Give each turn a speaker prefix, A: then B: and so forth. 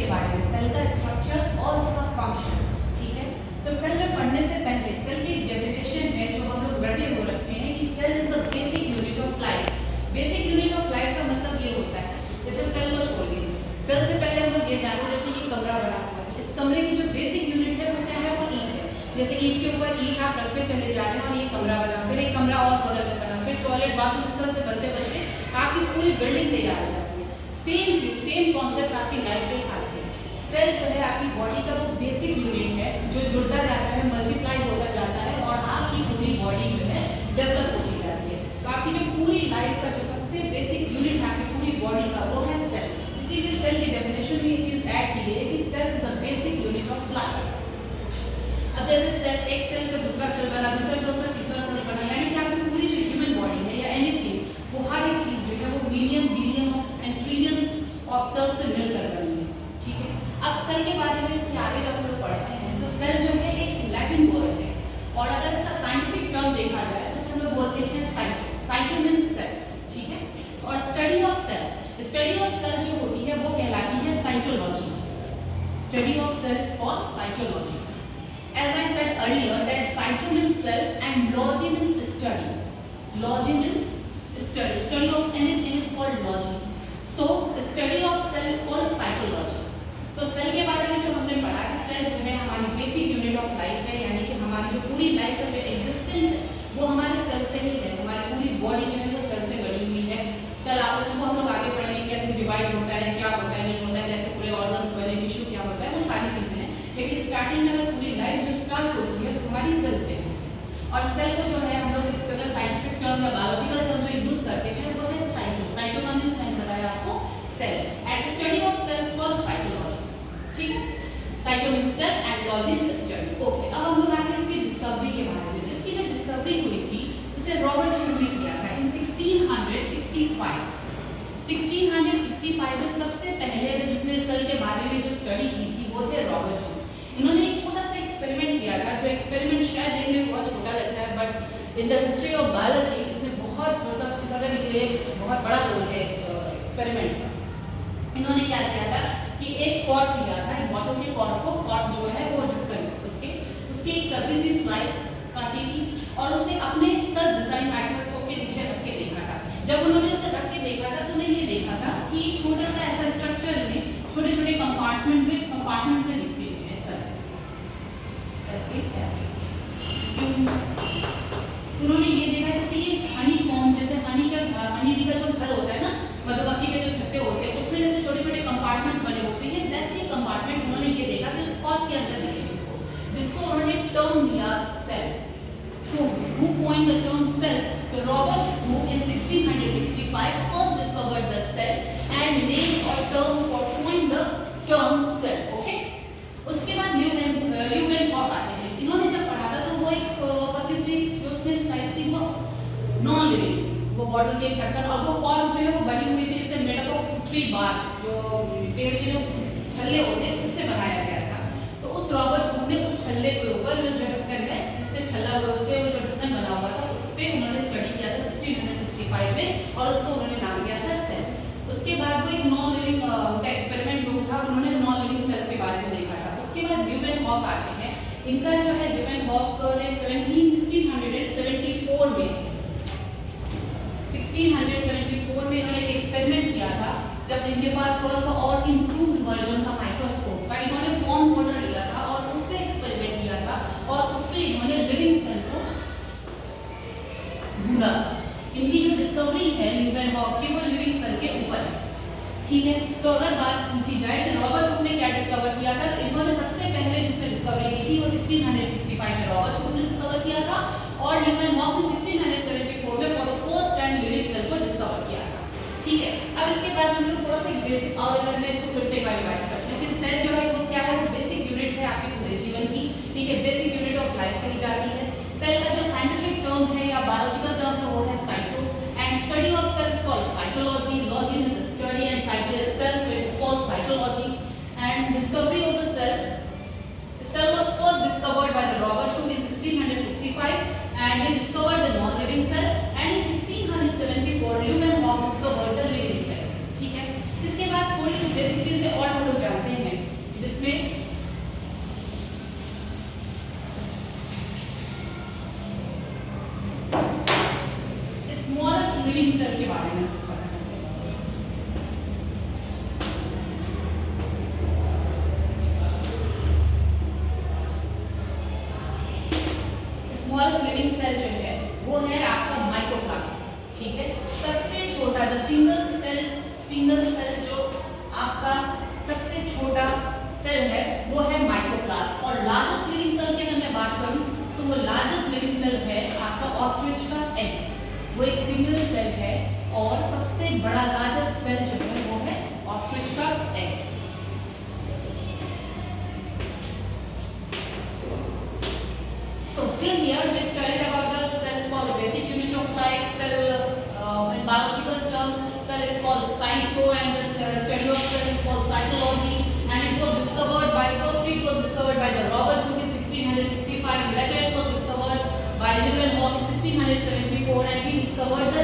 A: के बारे में, सेल का स्ट्रक्चर और उसका फंक्शन। ठीक है, तो सेल में पढ़ने से पहले सेल की डेफिनेशन है जो हम लोग रटे हो रखते हैं कि cell is the basic unit of life. Basic unit of life का मतलब ये होता है, जैसे सेल को छोड़िए, सेल से पहले हम लोग ये जानते हैं जैसे ये कमरा बना हुआ है, इस कमरे की जो बेसिक यूनिट है वो क्या है, वो ईंट है। जैसे ईंट के ऊपर ईंट आप रखते चले जा रहे हैं और ये कमरा बना, फिर एक कमरा और बगल में बना, फिर टॉयलेट बाथरूम, इस तरह से बनते बनते आपकी पूरी बिल्डिंग तैयार हो जाती है। सेम चीज, सेम कॉन्सेप्ट आपकी लाइफ के साथ है। सेल जो है आपकी बॉडी का वो बेसिक यूनिट है जो जुड़ता जाता है, मल्टीप्लाई होता जाता है और आपकी पूरी बॉडी जो है डेवलप होती जाती है। तो आपकी जो पूरी लाइफ का जो सबसे बेसिक यूनिट है आपकी पूरी बॉडी का वो है सेल। इसीलिए सेल की डेफिनेशन में ये चीज ऐड की गई है कि cell is the basic unit of life. अब जैसे सेल, एक सेल से दूसरा सेल बना, दूसरा सेल से तीसरा सेल बना, यानी कि आपकी पूरी जो ह्यूमन बॉडी है या एनीथिंग, वो हर एक चीज जो है वो million billion and trillions of cell से मिलकर बनी है। ठीक है, अब सेल के बारे में इससे आगे जब हम लोग पढ़ते हैं तो सेल जो है एक लैटिन वर्ड है और अगर इसका साइंटिफिक टर्म देखा जाए तो हम लोग बोलते हैं साइटो। Cyto means cell. ठीक है, और study of cell, study of cell जो होती है वो कहलाती है cytology. Study of cell is called cytology. As I said earlier that cyto means cell and logy means study. Logy means study. Study of anything is called logy. So study of cell is called cytology. तो cell के बारे में जो हमने पढ़ा कि cell जो है हमारी बेसिक यूनिट ऑफ लाइफ है, यानी कि हमारी जो पूरी लाइफ का जो एग्जिस्टेंस है वो हमारे सेल से ही है। हमारी पूरी बॉडी जो है वो सेल से बनी हुई है। सेल आपस में हम लोग आगे पढ़ेंगे कैसे डिवाइड होता है, क्या होता है, नहीं होता है, कैसे पूरे ऑर्गन्स बने, टिश्यू क्या होता है, वो सारी चीजें हैं। लेकिन स्टार्टिंग में अगर पूरी लाइफ जो स्टार्ट होती है तो हमारी सेल से है। और सेल को जो है हम लोग अगर साइंटिफिक टर्म या बायोलॉजिकल टर्म जो यूज करते हैं वो है साइटो। साइटो का मींस मैंने बताया आपको cell and study of cells for cytology. ठीक है, cyto means cell and logy is study. Okay, अब हम लोग आते हैं इसकी डिस्कवरी के बारे में। इसकी जो डिस्कवरी हुई थी उसे रॉबर्ट ह्यूम ने किया था इन 1665। 1665 में सबसे पहले जिसने सेल के बारे में जो स्टडी की थी वो थे रॉबर्ट ह्यूम। इन्होंने एक छोटा सा एक्सपेरिमेंट किया था, जो एक्सपेरिमेंट शायद देखने में बहुत छोटा लगता है but in the history of biology इसमें बहुत मतलब अगर ये बहुत बड़ा रोल है इस एक्सपेरिमेंट का। इन्होंने क्या किया था कि एक पॉट लिया था, एक बॉटल के पॉट को, पॉट जो है वो ढक्कन उसके एक पतली सी स्लाइस काटी थी और उसे अपने सेल डिजाइन माइक्रोस्कोप के नीचे रख के देखा था। जब उन्होंने उसे रख के देखा था तो उन्हें ये देखा था कि छोटा सा ऐसा स्ट्रक्चर में छोटे छोटे कंपार्टमेंट में दिखती है ऐसे ऐसे। उन्होंने ये देखा जैसे ये हनी कॉम्ब, जैसे हनी बी का जो घर होता है ना, मधुमक्खी के जो छत्ते होते हैं उसमें जैसे छोटे छोटे कंपार्टमेंट्स बने होते हैं, वैसे ही कंपार्टमेंट उन्होंने ये देखा कि स्पॉट के अंदर दिखे, जिसको उन्होंने टर्म दिया cell. So who coined the term cell? Robert Hooke in 1665 first discovered the cell and named और term for coined the term cell. Okay, उसके बाद ल्यूवेनहॉक आते हैं। इन्होंने जब पढ़ा था तो वो एक पतली सी जो थी साइज थी वो नॉन लिविंग, वो बॉटल के ढक्कन और वो पॉट जो है वो बनी हुई थी इससे made up of tree bark, जो पेड़ के जो छल्ले होते हैं उससे बनाया गया था। तो उस रॉबर्ट हूक ने उस छल्ले के ऊपर जो ढक्कन है जिससे छल्ला उससे वो जो ढक्कन बना हुआ था उस पर उन्होंने स्टडी किया था 1665 में और उसको उन्होंने नाम दिया था सेल। उसके बाद वो एक नॉन लिविंग का एक्सपेरिमेंट जो था उन्होंने नॉन लिविंग सेल के बारे में देखा था। उसके बाद ल्यूवेनहॉक आते हैं। इनका जो है ल्यूवेनहॉक ने 1674 में इन्होंने एक एक्सपेरिमेंट किया था जब इनके पास थोड़ा सा और इम्प्रूव्ड वर्जन था माइक्रोस्कोप का। इन्होंने वार्म वाटर लिया था और उस पर एक्सपेरिमेंट किया था और उस पर इन्होंने लिविंग सेल को ढूंढा। इनकी जो डिस्कवरी है ल्यूवेनहॉक की वो लिविंग सेल के ऊपर है। ठीक है, तो अगर बात पूछी जाए कि रॉबर्ट हूक ने क्या डिस्कवर किया था, तो इन्होंने सबसे पहले जिसने डिस्कवरी की थी वो 1665 में रॉबर्ट हूक ने डिस्कवर किया था और ल्यूवेनहॉक ने 1674 में for the first time living cell को डिस्कवर किया था। ठीक है, अब इसके बाद हम लोग थोड़ा सा बेसिक और अगर मैं इसको फिर से एक बार रिवाइज करती हूँ कि सेल जो है वो क्या है, वो बेसिक यूनिट है आपके पूरे जीवन की। ठीक है, बेसिक यूनिट ऑफ लाइफ कही जाती है। सेल का जो साइंटिफिक टर्म है या बायोलॉजिकल टर्म है वो है cyto and study of cell is called cytology. Logy means study and cycle is cell, so it is called cytology. And discovery of the cell. The cell was first discovered by the Robert Hooke in 1665 and he discovered the non-living cell and in 1674 Leeuwenhoek discovered the living cell. ठीक है, इसके बाद थोड़ी सी basic चीजें और हम लोग जानते हैं ऑस्ट्रिच का एग, वो एक सिंगल सेल है और सबसे बड़ा लार्जेस्ट सेल जो है वो है ऑस्ट्रिच का egg. So till here we studied about the cells called the basic unit of life. Cell in biological term, cell is called cyto, and the study of cell is called cytology. And it was discovered by, firstly it was discovered by the Robert Hooke in 1665. Later it was discovered by Leeuwenhoek in 1674, and he discovered the